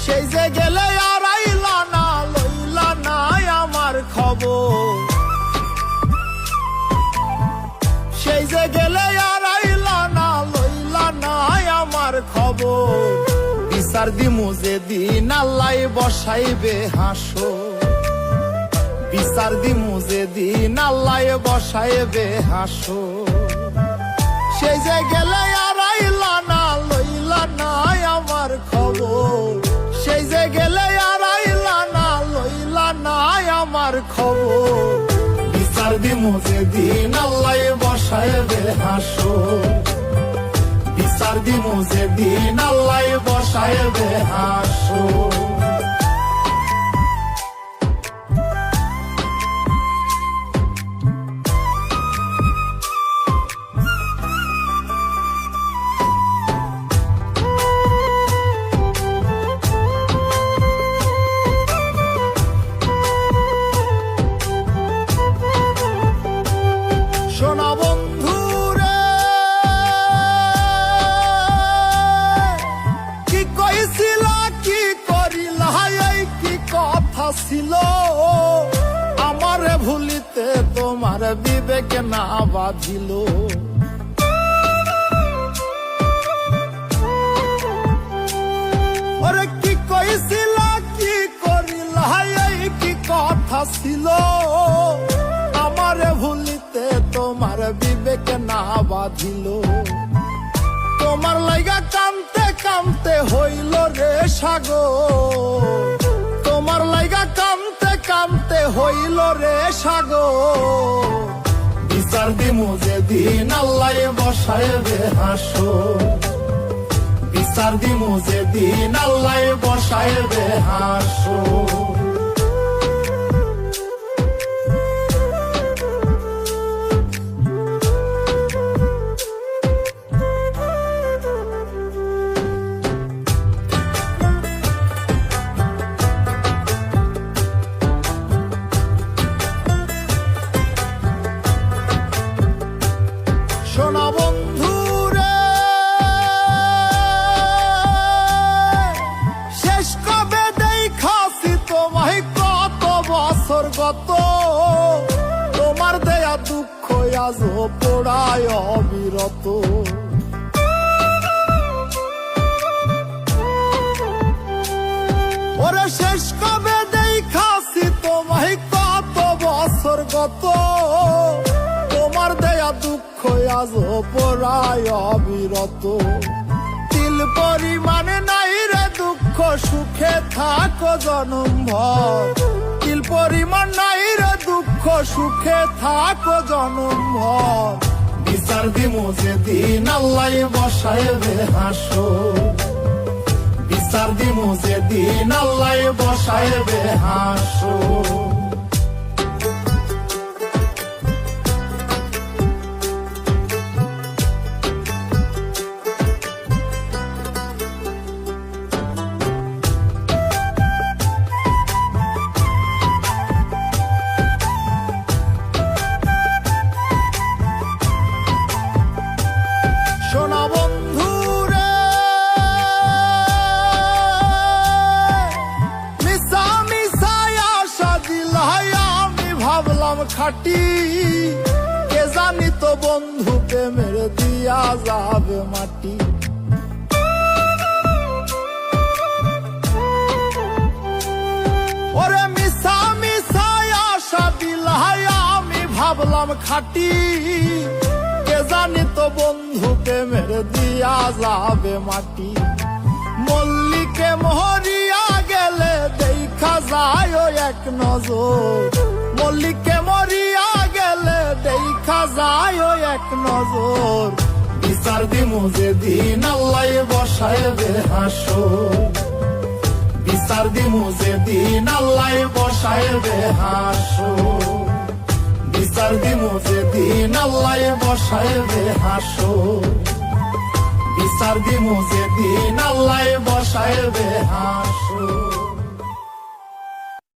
সেই যে গেলে আর আইলা না, লইলা না আমার খবর। সেই যে গেলে আর আইলা না, লইলা না আমার খবর। বিচার দিমু যেদিন আল্লাহ বসাইবে হাসর, বিচার দিমু যেদিন আল্লাহ বসাইবে হাসর। সেই যে গেলে আর আইলা না, লইলা না আমার খবর। সেই যে গেলে আর আইলা না, লইলা না আমার খবর। বিচার দিমু যেদিন আল্লাহ বসাইবে হাসর, বিচার দিমু যেদিন আল্লাহ বসাইবে হাসর। শোনা বন্ধু রে, কি কইছিলা কি করিলা, এই কি কথা ছিল। আমারে ভুলিতে তোমার বিবেক না বাঁধিল। ওরে কি কইছিলা কি করিলা, এই কি কথা ছিল। আমারে ভুলিতে তোমার বিবেক না বাঁধিল। তোমার লাইগা কামতে কামতে হইল রে সাগর, তোমার লাইগা কামতে কামতে হইল রে সাগর। বিচার দিমু যেদিন আল্লাহ বসাইবে হাসর, বিচার দিমু যেদিন আল্লাহ বসাইবে হাসর। শোনা বন্ধু রে, শেষ কবে দেখাছি তোমায় কত বছর গত। তোমার দেয়া দুঃখ আজ পোড়ায় অবিরত। ওরে শেষ কবে দেখাছি তোমায় কত বছর গত। তোমার দেয়া দুঃখ আজ পোড়ায় অবিরত। তিল পরিমাণে নাই রে দুঃখ, সুখে থাকো জনম ভর। তিল পরিমাণ নাই রে দুঃখ, সুখে থাকো জনম ভর। বিচার দিমু যেদিন আল্লাহ বসাইবে হাসর, বিচার দিমু যেদিন আল্লাহ বসাইবে হাসর। শোনা বন্ধু রে, মিশা মিশায় আশা দিলাই আমি ভাবলাম খাটি। কে জানি তো বন্ধু প্রেমের দিয়া যাবে মাটি। ওরে মিশা মিশায় আশা দিলাই আমি ভাবলাম খাটি। কে জানি তো বন্ধু প্রেমের দিয়া যাবে মাটি। মল্লিকে মরিয়া গেলে দেখা যায় এক নজর, মল্লিকে মরিয়া গেলে দেখা যায় এক নজর। বিচার দিমু যেদিন আল্লাহ বসাইবে হাসর, বিচার দিমু যেদিন আল্লাহ বসাইবে হাসর। বিচার দিমু যেদিন আল্লাহ বসাইবে হাসর, বিচার দিমু যেদিন আল্লাহ বসাইবে হাসর।